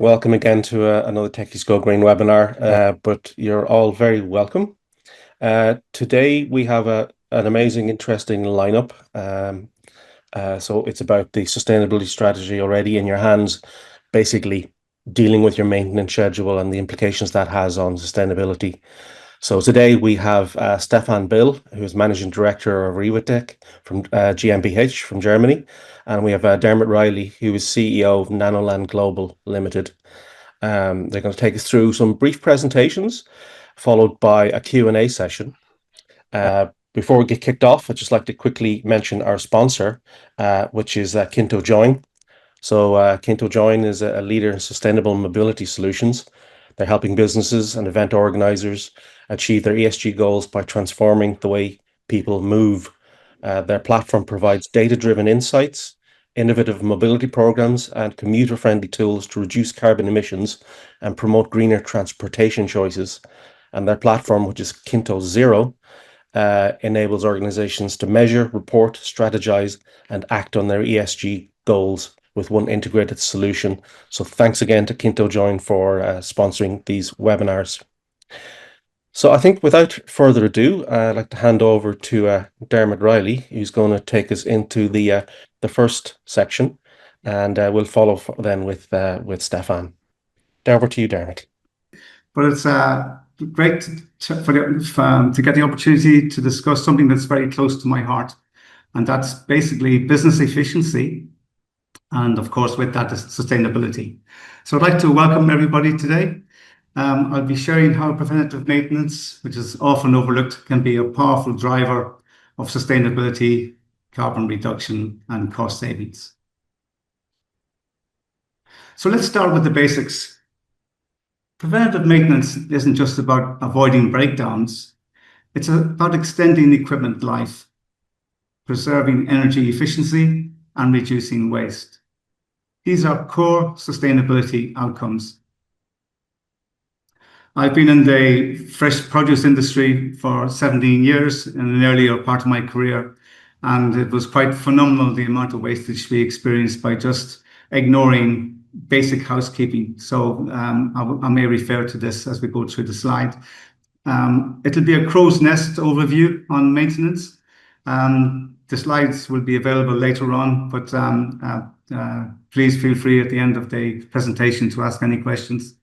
Welcome again to another Techies Go Green webinar, but you're all very welcome. Today we have an amazing, interesting lineup. So it's about the sustainability strategy already in your hands, basically dealing with your maintenance schedule and the implications that has on sustainability. So today we have Stefan Bill, who is Managing Director of Rewitec from GmbH from Germany. And we have Dermot Riley, who is CEO of Nanoland Global Limited. They're going to take us through some brief presentations, followed by a Q&A session. Before we get kicked off, I'd just like to quickly mention our sponsor, which is Kinto Join. So Kinto Join is a leader in sustainable mobility solutions. They're helping businesses and event organizers achieve their ESG goals by transforming the way people move. Their platform provides data-driven insights, innovative mobility programs, and commuter-friendly tools to reduce carbon emissions and promote greener transportation choices. And their platform, which is Kinto Zero, enables organizations to measure, report, strategize, and act on their ESG goals with one integrated solution. So thanks again to Kinto Join for sponsoring these webinars. So I think without further ado, I'd like to hand over to Dermot Riley, who's going to take us into the first section, and we'll follow then with Stefan. Over to you, Dermot. Well, it's great to get the opportunity to discuss something that's very close to my heart, and that's basically business efficiency, and of course with that is sustainability. So I'd like to welcome everybody today. I'll be sharing how preventative maintenance, which is often overlooked, can be a powerful driver of sustainability, carbon reduction, and cost savings. So let's start with the basics. Preventative maintenance isn't just about avoiding breakdowns. It's about extending equipment life, preserving energy efficiency, and reducing waste. These are core sustainability outcomes. I've been in the fresh produce industry for 17 years in an earlier part of my career, and it was quite phenomenal the amount of wastage we experienced by just ignoring basic housekeeping. So I may refer to this as we go through the slide. It'll be a crow's nest overview on maintenance. The slides will be available later on, but please feel free at the end of the presentation to ask any questions.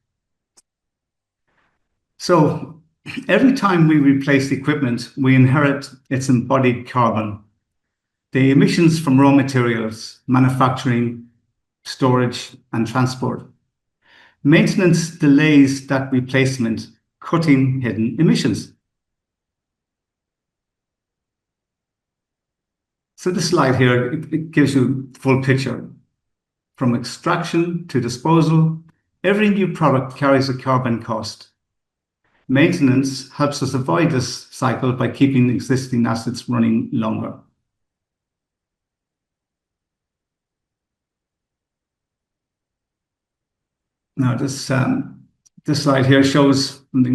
So every time we replace equipment, we inherit its embodied carbon. The emissions from raw materials, manufacturing, storage, and transport. Maintenance delays that replacement, cutting hidden emissions. So this slide here, it gives you the full picture. From extraction to disposal, every new product carries a carbon cost. Maintenance helps us avoid this cycle by keeping existing assets running longer. Now, this slide here shows from the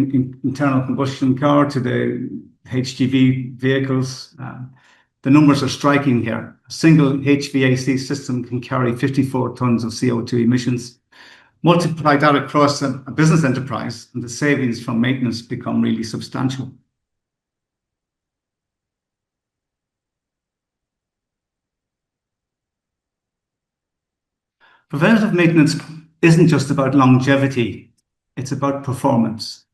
internal combustion car to the HGV vehicles. The numbers are striking here. A single HVAC system can carry 54 tons of CO2 emissions. Multiply that across a business enterprise, and the savings from maintenance become really substantial. Preventative maintenance isn't just about longevity, it's about performance.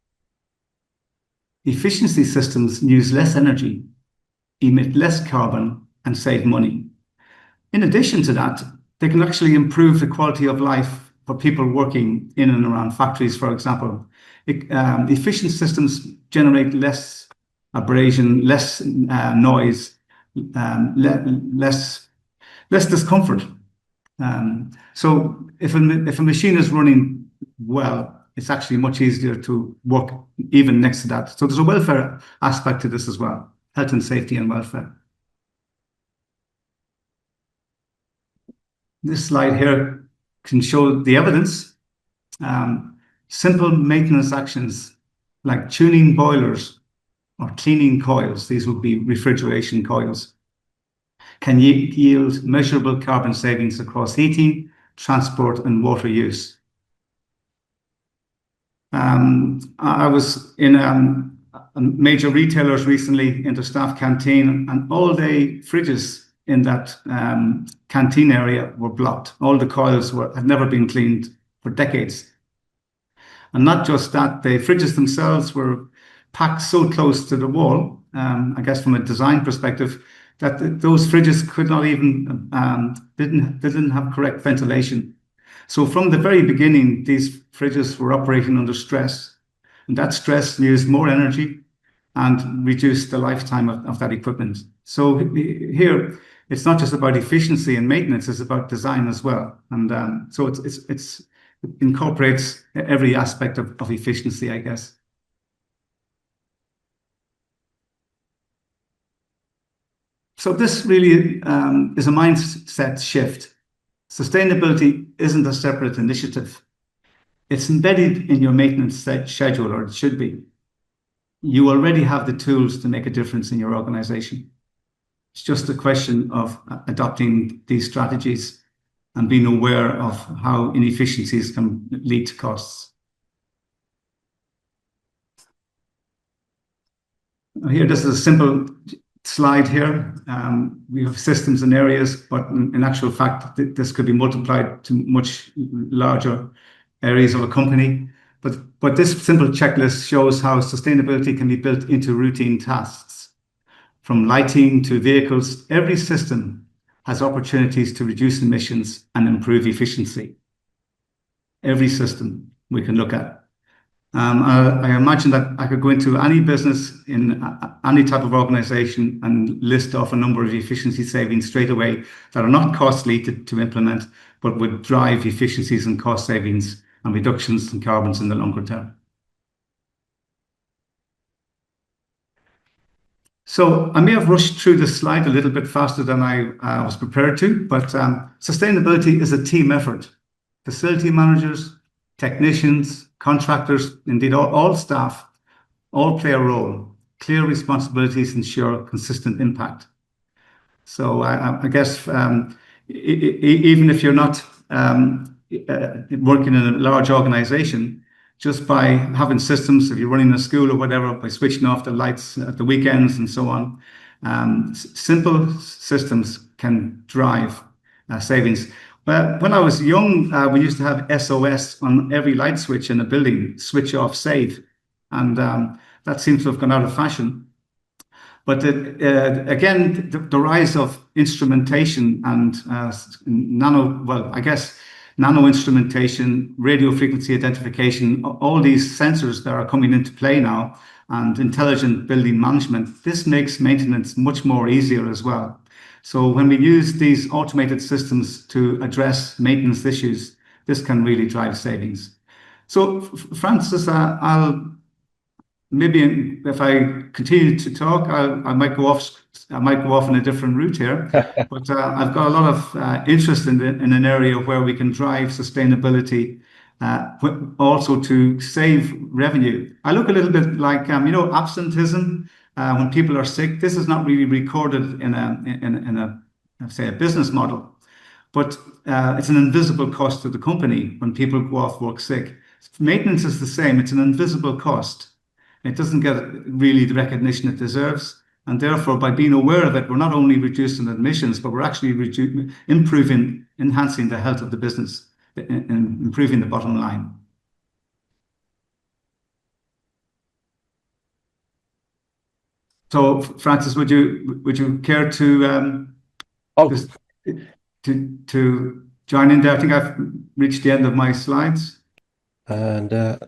Efficiency systems use less energy, emit less carbon, and save money. In addition to that, they can actually improve the quality of life for people working in and around factories, for example. Efficient systems generate less abrasion, less noise, less discomfort. So if a machine is running well, it's actually much easier to work even next to that. So there's a welfare aspect to this as well, health and safety and welfare. This slide here can show the evidence. Simple maintenance actions like tuning boilers or cleaning coils, these would be refrigeration coils, can yield measurable carbon savings across heating, transport, and water use. I was in a major retailers recently in the staff canteen, and all day fridges in that canteen area were blocked. All the coils had never been cleaned for decades. And not just that, the fridges themselves were packed so close to the wall, I guess from a design perspective, that those fridges could not even, didn't have correct ventilation. So from the very beginning, these fridges were operating under stress, and that stress used more energy and reduced the lifetime of that equipment. So here, it's not just about efficiency and maintenance, it's about design as well. And so it incorporates every aspect of efficiency, I guess. So this really is a mindset shift. Sustainability isn't a separate initiative. It's embedded in your maintenance schedule, or it should be. You already have the tools to make a difference in your organization. It's just a question of adopting these strategies and being aware of how inefficiencies can lead to costs. Here, this is a simple slide here. We have systems and areas, but in actual fact, this could be multiplied to much larger areas of a company. But this simple checklist shows how sustainability can be built into routine tasks. From lighting to vehicles, every system has opportunities to reduce emissions and improve efficiency. Every system we can look at. I imagine that I could go into any business in any type of organization and list off a number of efficiency savings straight away that are not costly to implement, but would drive efficiencies and cost savings and reductions in carbons in the longer term. So I may have rushed through this slide a little bit faster than I was prepared to, but sustainability is a team effort. Facility managers, technicians, contractors, indeed all staff, all play a role. Clear responsibilities ensure consistent impact. So I guess even if you're not working in a large organization, just by having systems, if you're running a school or whatever, by switching off the lights at the weekends and so on, simple systems can drive savings. But when I was young, we used to have SOS on every light switch in a building, switch off, save. And that seems to have gone out of fashion. But again, the rise of instrumentation and nano instrumentation, radio frequency identification, all these sensors that are coming into play now, and intelligent building management, this makes maintenance much more easier as well. So when we use these automated systems to address maintenance issues, this can really drive savings. So Francis, I'll maybe if I continue to talk, I might go off in a different route here. But I've got a lot of interest in an area where we can drive sustainability, also to save revenue. I look a little bit like absenteeism. When people are sick, this is not really recorded in a say a business model, but it's an invisible cost to the company when people go off work sick. Maintenance is the same; it's an invisible cost. It doesn't get really the recognition it deserves, and therefore, by being aware of it, we're not only reducing emissions, but we're actually enhancing the health of the business, and improving the bottom line. So, Francis, would you care to to join in there? I think I've reached the end of my slides. And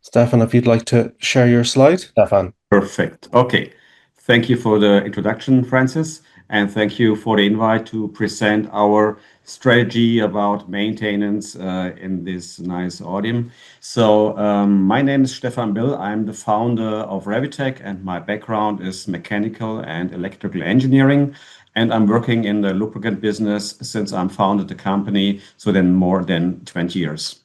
Stefan, if you'd like to share your slide. Stefan. Perfect. Okay. Thank you for the introduction, Francis, and thank you for the invite to present our strategy about maintenance in this nice audience. So my name is Stefan Bill. I'm the founder of Rewitec, and my background is mechanical and electrical engineering. And I'm working in the lubricant business since I founded the company, so then more than 20 years.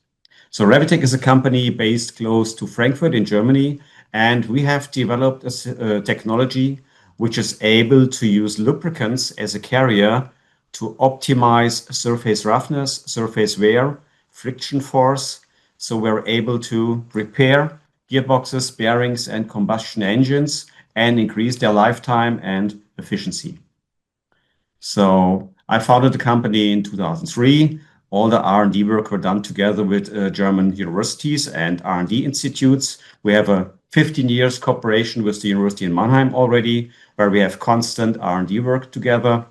So Rewitec is a company based close to Frankfurt in Germany, and we have developed a technology which is able to use lubricants as a carrier to optimize surface roughness, surface wear, friction force, So we're able to repair gearboxes, bearings, and combustion engines and increase their lifetime and efficiency. So I founded the company in 2003. All the R&D work were done together with German universities and R&D institutes. We have a 15 years cooperation with the University in Mannheim already, where we have constant R&D work together.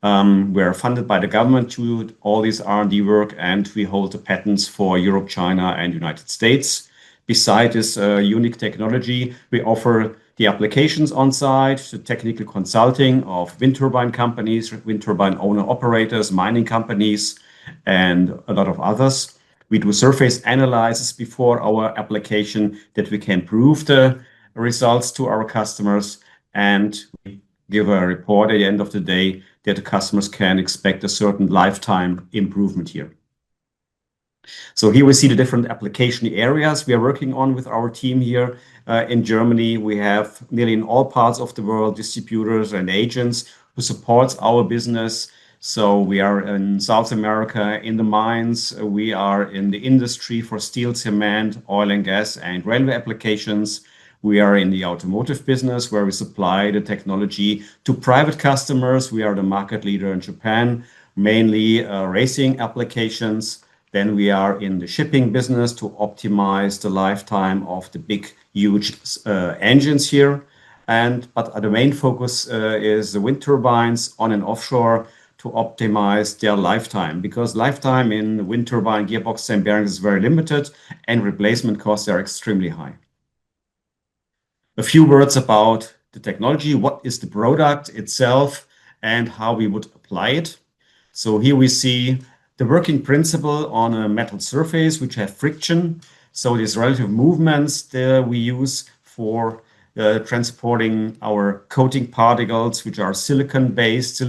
We're funded by the government to do all this R&D work, and we hold the patents for Europe, China, and United States. Besides this unique technology, we offer the applications on site, the technical consulting of wind turbine companies, wind turbine owner operators, mining companies, and a lot of others. We do surface analysis before our application that we can prove the results to our customers, and we give a report at the end of the day that the customers can expect a certain lifetime improvement here. So here we see the different application areas we are working on with our team here in Germany. We have nearly in all parts of the world distributors and agents who support our business. So we are in South America in the mines. We are in the industry for steel, cement, oil and gas, and railway applications. We are in the automotive business where we supply the technology to private customers. We are the market leader in Japan, mainly racing applications. Then we are in the shipping business to optimize the lifetime of the big, huge engines here. But the main focus is the wind turbines on and offshore to optimize their lifetime, because lifetime in wind turbine gearbox and bearings is very limited and replacement costs are extremely high. A few words about the technology. What is the product itself and how we would apply it? So here we see the working principle on a metal surface which have friction. So these relative movements that we use for transporting our coating particles, which are silicon-based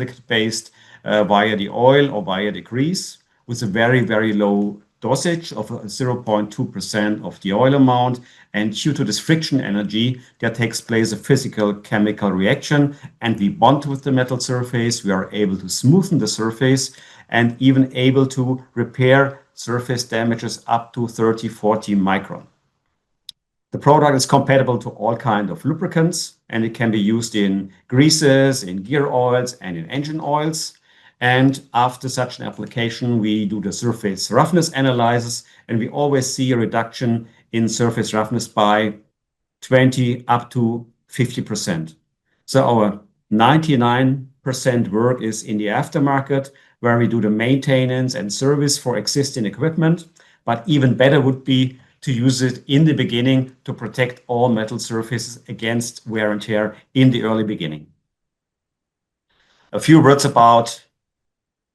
via the oil or via the grease, with a very, very low dosage of 0.2% of the oil amount. And due to this friction energy, there takes place a physical chemical reaction, and we bond with the metal surface. We are able to smoothen the surface and even able to repair surface damages up to 30-40 micron. The product is compatible to all kinds of lubricants, and it can be used in greases, in gear oils, and in engine oils. And after such an application, we do the surface roughness analysis, and we always see a reduction in surface roughness by 20 up to 50%. So our 99% work is in the aftermarket, where we do the maintenance and service for existing equipment. But even better would be to use it in the beginning to protect all metal surfaces against wear and tear in the early beginning. A few words about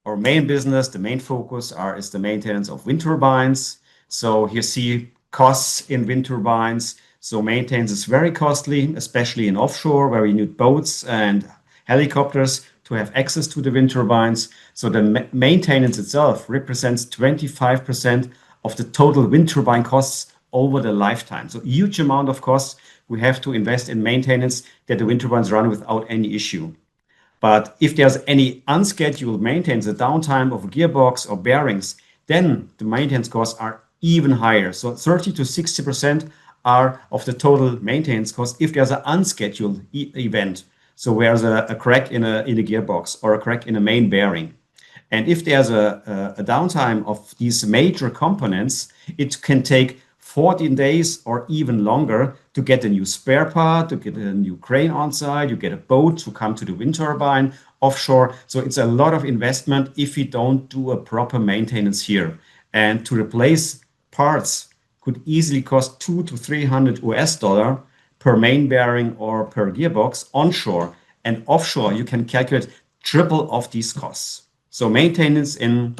our main business. The main focus is the maintenance of wind turbines. So you see costs in wind turbines. So maintenance is very costly, especially in offshore, where we need boats and helicopters to have access to the wind turbines. So the maintenance itself represents 25% of the total wind turbine costs over the lifetime. So a huge amount of costs we have to invest in maintenance that the wind turbines run without any issue. But if there's any unscheduled maintenance, the downtime of a gearbox or bearings, then the maintenance costs are even higher. So 30 to 60% are of the total maintenance cost if there's an unscheduled event. So where's a crack in a gearbox or a crack in a main bearing. And if there's a downtime of these major components, it can take 14 days or even longer to get a new spare part, to get a new crane on site, you get a boat to come to the wind turbine offshore. So it's a lot of investment if we don't do a proper maintenance here. And to replace parts could easily cost $200 to $300 per main bearing or per gearbox onshore. And offshore, you can calculate triple of these costs. So maintenance in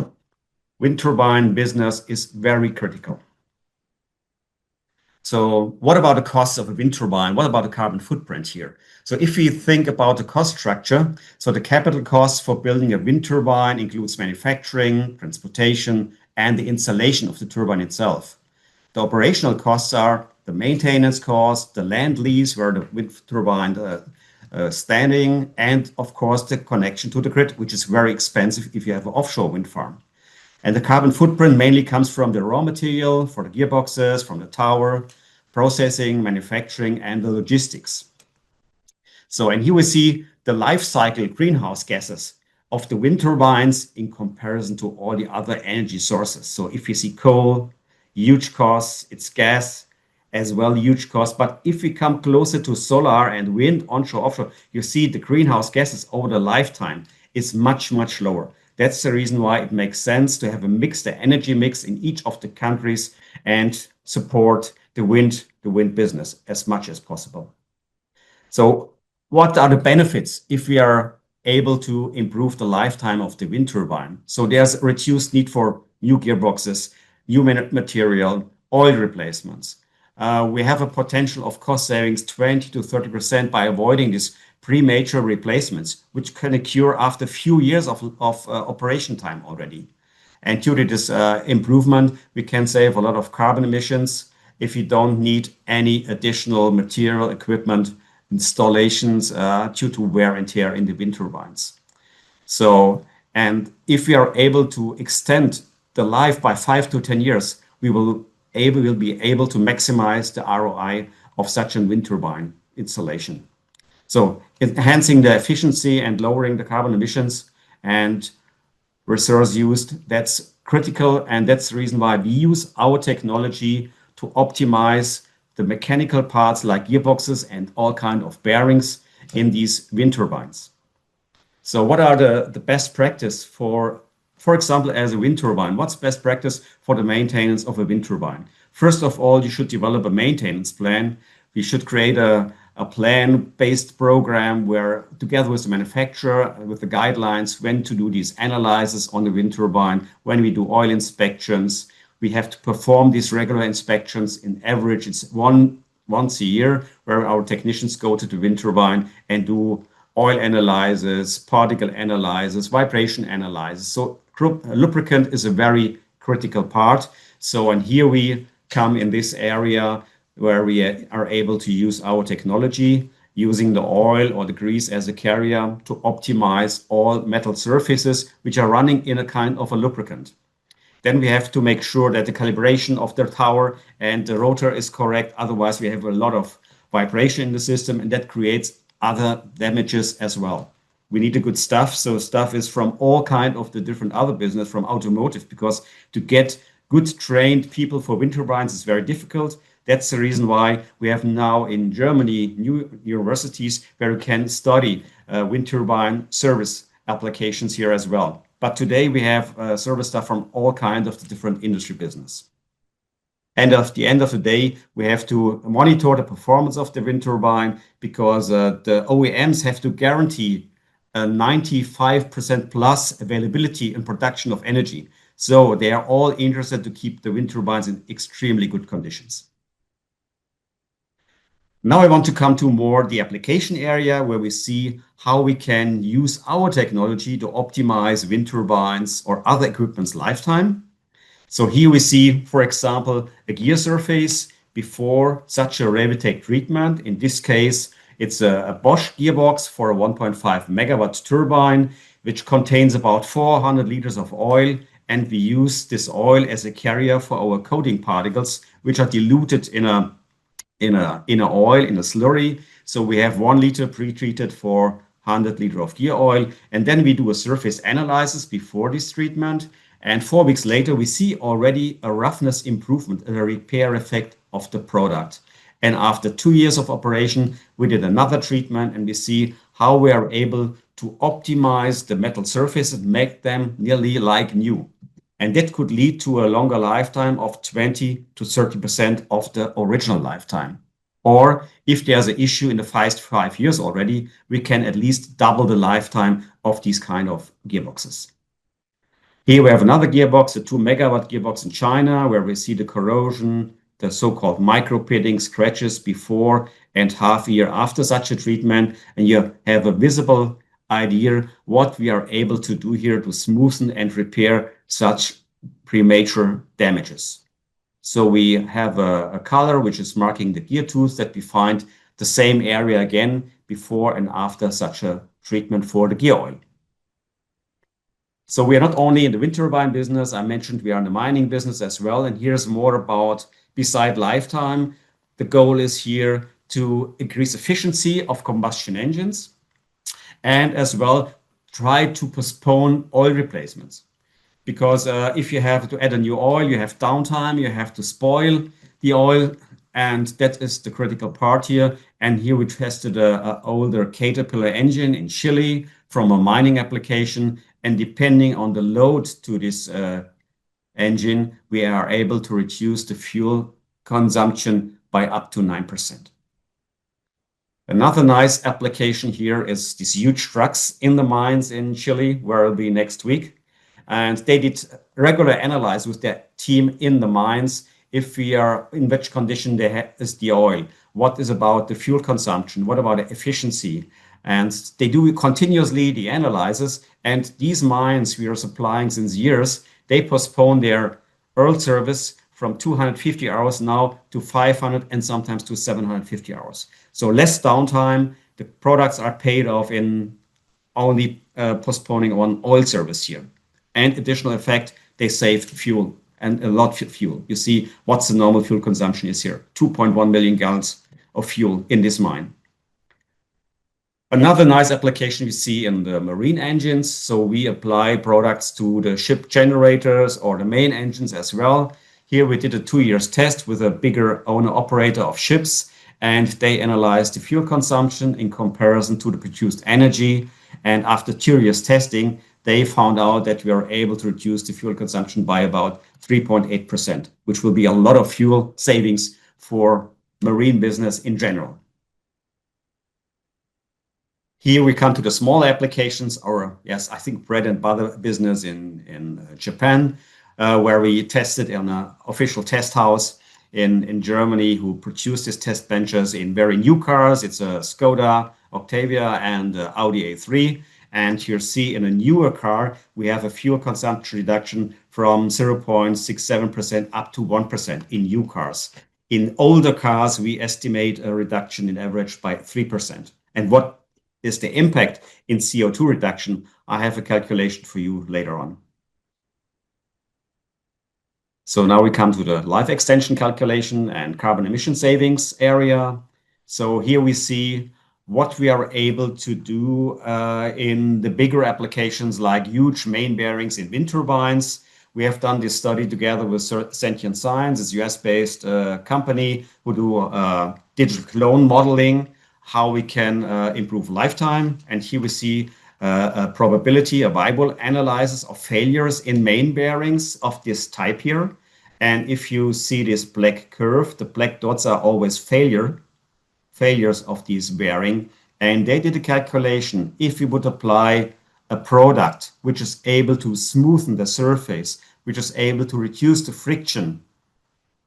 wind turbine business is very critical. So what about the cost of a wind turbine? What about the carbon footprint here? So if we think about the cost structure, so the capital cost for building a wind turbine includes manufacturing, transportation, and the installation of the turbine itself. The operational costs are the maintenance cost, the land lease where the wind turbine standing, and of course the connection to the grid, which is very expensive if you have an offshore wind farm. And the carbon footprint mainly comes from the raw material for the gearboxes, from the tower, processing, manufacturing, and the logistics. So, and here we see the life cycle greenhouse gases of the wind turbines in comparison to all the other energy sources. So if you see coal, huge costs, it's gas as well, huge costs. But if we come closer to solar and wind, onshore, offshore, you see the greenhouse gases over the lifetime is much, much lower. That's the reason why it makes sense to have a mix, the energy mix in each of the countries, and support the wind business as much as possible. So what are the benefits if we are able to improve the lifetime of the wind turbine? So there's a reduced need for new gearboxes, new material, oil replacements. We have a potential of cost savings 20 to 30% by avoiding these premature replacements, which can occur after a few years of operation time already. And due to this improvement, we can save a lot of carbon emissions if you don't need any additional material, equipment, installations due to wear and tear in the wind turbines. So, and if we are able to extend the life by 5 to 10 years, we will be able to maximize the ROI of such a wind turbine installation. So enhancing the efficiency and lowering the carbon emissions and resource used, that's critical. And that's the reason why we use our technology to optimize the mechanical parts like gearboxes and all kind of bearings in these wind turbines. So what are the best practice for example, as a wind turbine? What's best practice for the maintenance of a wind turbine? First of all, you should develop a maintenance plan. We should create a plan-based program where together with the manufacturer, with the guidelines, when to do these analyses on the wind turbine, when we do oil inspections, we have to perform these regular inspections. In average, it's once a year where our technicians go to the wind turbine and do oil analysis, particle analysis, vibration analysis. So lubricant is a very critical part. So, and here we come in this area where we are able to use our technology, using the oil or the grease as a carrier to optimize all metal surfaces which are running in a kind of a lubricant. Then we have to make sure that the calibration of the tower and the rotor is correct. Otherwise, we have a lot of vibration in the system, and that creates other damages as well. We need the good stuff. So stuff is from all kind of the different other business, from automotive, because to get good trained people for wind turbines is very difficult. That's the reason why we have now in Germany new universities where you can study wind turbine service applications here as well. But today we have service staff from all kinds of the different industry business. And at the end of the day, we have to monitor the performance of the wind turbine because the OEMs have to guarantee a 95% plus availability and production of energy. So they are all interested to keep the wind turbines in extremely good conditions. Now I want to come to more the application area where we see how we can use our technology to optimize wind turbines or other equipment's lifetime. So here we see, for example, a gear surface before such a Rewitec treatment. In this case, it's a Bosch gearbox for a 1.5 megawatt turbine, which contains about 400 liters of oil. And we use this oil as a carrier for our coating particles, which are diluted in a oil, in a slurry. So we have 1 liter pre-treated for 100 liter of gear oil. And then we do a surface analysis before this treatment. And 4 weeks later, we see already a roughness improvement, a repair effect of the product. And after 2 years of operation, we did another treatment and we see how we are able to optimize the metal surfaces, make them nearly like new. And that could lead to a longer lifetime of 20 to 30% of the original lifetime. Or if there's an issue in the first 5 years already, we can at least double the lifetime of these kind of gearboxes. Here we have another gearbox, a 2 megawatt gearbox in China, where we see the corrosion, the so-called micro pitting scratches before and half a year after such a treatment. And you have a visible idea what we are able to do here to smoothen and repair such premature damages. So we have a color which is marking the gear tooth that we find the same area again before and after such a treatment for the gear oil. So we are not only in the wind turbine business, I mentioned we are in the mining business as well. And here's more about beside lifetime. The goal is here to increase efficiency of combustion engines and as well try to postpone oil replacements. Because if you have to add a new oil, you have downtime, you have to spoil the oil, and that is the critical part here. And here we tested an older Caterpillar engine in Chile from a mining application. And depending on the load to this engine, we are able to reduce the fuel consumption by up to 9%. Another nice application here is these huge trucks in the mines in Chile, where I'll be next week. And they did regular analysis with their team in the mines if we are in which condition is the oil, what is about the fuel consumption, what about the efficiency. And they do continuously the analysis. And these mines we are supplying since years, they postpone their oil service from 250 hours now to 500 and sometimes to 750 hours. So less downtime, the products are paid off in only postponing one oil service here. And additional effect, they saved fuel and a lot of fuel. You see what's the normal fuel consumption is here, 2.1 million gallons of fuel in this mine. Another nice application we see in the marine engines. So we apply products to the ship generators or the main engines as well. Here we did a 2 years test with a bigger owner operator of ships, and they analyzed the fuel consumption in comparison to the produced energy. And after 2 years testing, they found out that we are able to reduce the fuel consumption by about 3.8%, which will be a lot of fuel savings for marine business in general. Here we come to the small applications, or yes, I think bread and butter business in Japan, where we tested in an official test house in Germany who produced these test benches in very new cars. It's a Skoda Octavia and Audi A3. And you see in a newer car, we have a fuel consumption reduction from 0.67% up to 1% in new cars. In older cars, we estimate a reduction in average by 3%. And what is the impact in CO2 reduction? I have a calculation for you later on. So now we come to the life extension calculation and carbon emission savings area. So here we see what we are able to do in the bigger applications like huge main bearings in wind turbines. We have done this study together with Sentient Science, it's a US-based company who do digital clone modeling, how we can improve lifetime. And here we see a probability, a viable analysis of failures in main bearings of this type here. And if you see this black curve, the black dots are always failures of this bearing. And they did a calculation. If we would apply a product which is able to smoothen the surface, which is able to reduce the friction,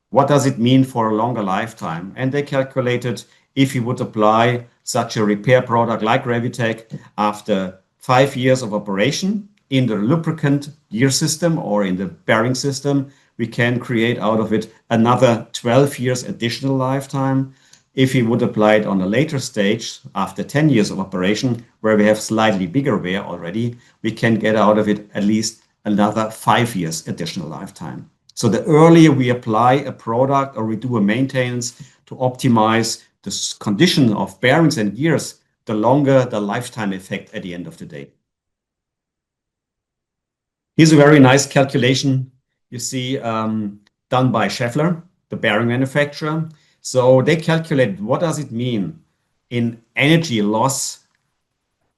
what does it mean for a longer lifetime? And they calculated if you would apply such a repair product like Rewitec after 5 years of operation in the lubricant gear system or in the bearing system, we can create out of it another 12 years additional lifetime. If we would apply it on a later stage, after 10 years of operation, where we have slightly bigger wear already, we can get out of it at least another 5 years additional lifetime. So the earlier we apply a product or we do a maintenance to optimize the condition of bearings and gears, the longer the lifetime effect at the end of the day. Here's a very nice calculation you see done by Schaeffler, the bearing manufacturer. So they calculate what does it mean in energy loss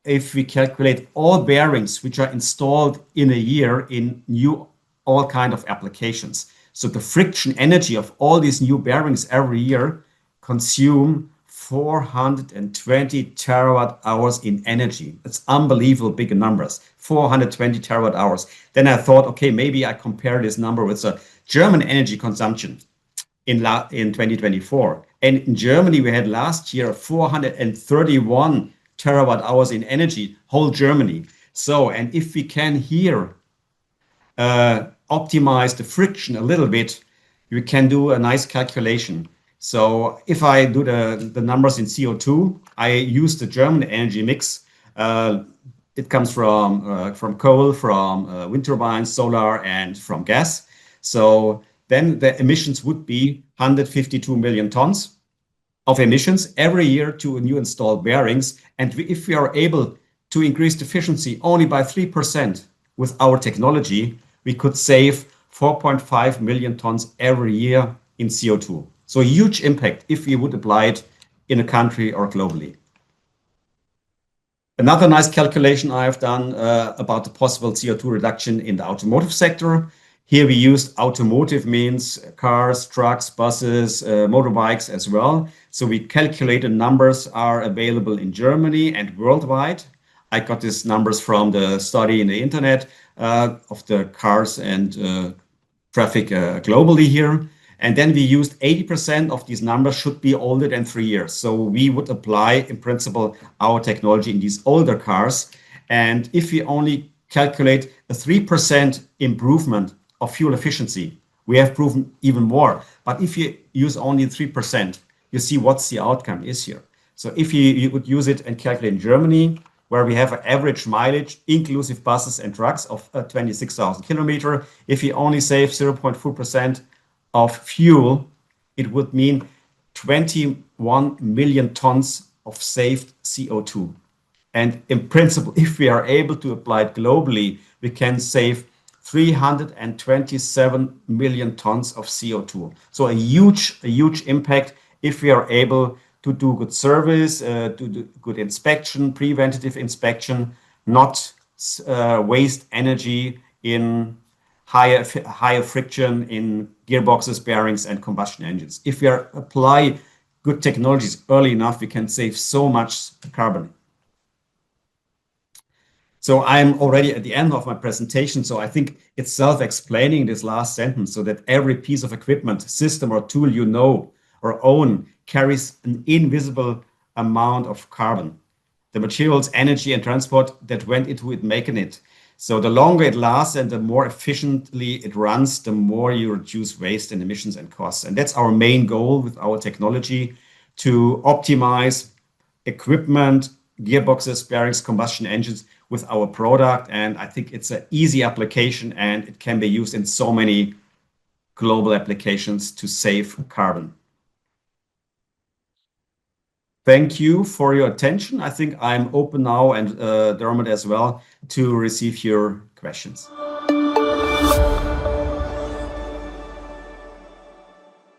if we calculate all bearings which are installed in a year in all kind of applications. So the friction energy of all these new bearings every year consume 420 terawatt hours in energy. It's unbelievable big numbers, 420 terawatt hours. Then I thought, okay, maybe I compare this number with the German energy consumption in 2024. And in Germany, we had last year 431 terawatt hours in energy, whole Germany. So, and if we can here optimize the friction a little bit, we can do a nice calculation. So if I do the numbers in CO2, I use the German energy mix. The it comes from coal, from wind turbines, solar, and from gas. So then the emissions would be 152 million tons of emissions every year to new installed bearings. And if we are able to increase efficiency only by 3% with our technology, we could save 4.5 million tons every year in CO2. So a huge impact if we would apply it in a country or globally. Another nice calculation I have done about the possible CO2 reduction in the automotive sector. Here we used automotive means cars, trucks, buses, motorbikes as well. So we calculated numbers are available in Germany and worldwide. I got these numbers from the study in the internet of the cars and traffic globally here. And then we used 80% of these numbers should be older than 3 years. So we would apply, in principle, our technology in these older cars. And if we only calculate a 3% improvement of fuel efficiency, we have proven even more. But if you use only 3%, you see what's the outcome is here. So if you would use it and calculate in Germany, where we have an average mileage, inclusive buses and trucks, of 26,000 kilometers, if you only save 0.4% of fuel, it would mean 21 million tons of saved CO2. And in principle, if we are able to apply it globally, we can save 327 million tons of CO2. So a huge impact if we are able to do good service, to do good inspection, preventative inspection, not waste energy in higher friction in gearboxes, bearings, and combustion engines. If we apply good technologies early enough, we can save so much carbon. So I'm already at the end of my presentation. So I think it's self-explaining, this last sentence, so that every piece of equipment, system, or tool you know or own carries an invisible amount of carbon. The materials, energy, and transport that went into it making it. So the longer it lasts and the more efficiently it runs, the more you reduce waste and emissions and costs. And that's our main goal with our technology, to optimize equipment, gearboxes, bearings, combustion engines with our product. And I think it's an easy application and it can be used in so many global applications to save carbon. Thank you for your attention. I think I'm open now, and Dermot as well, to receive your questions.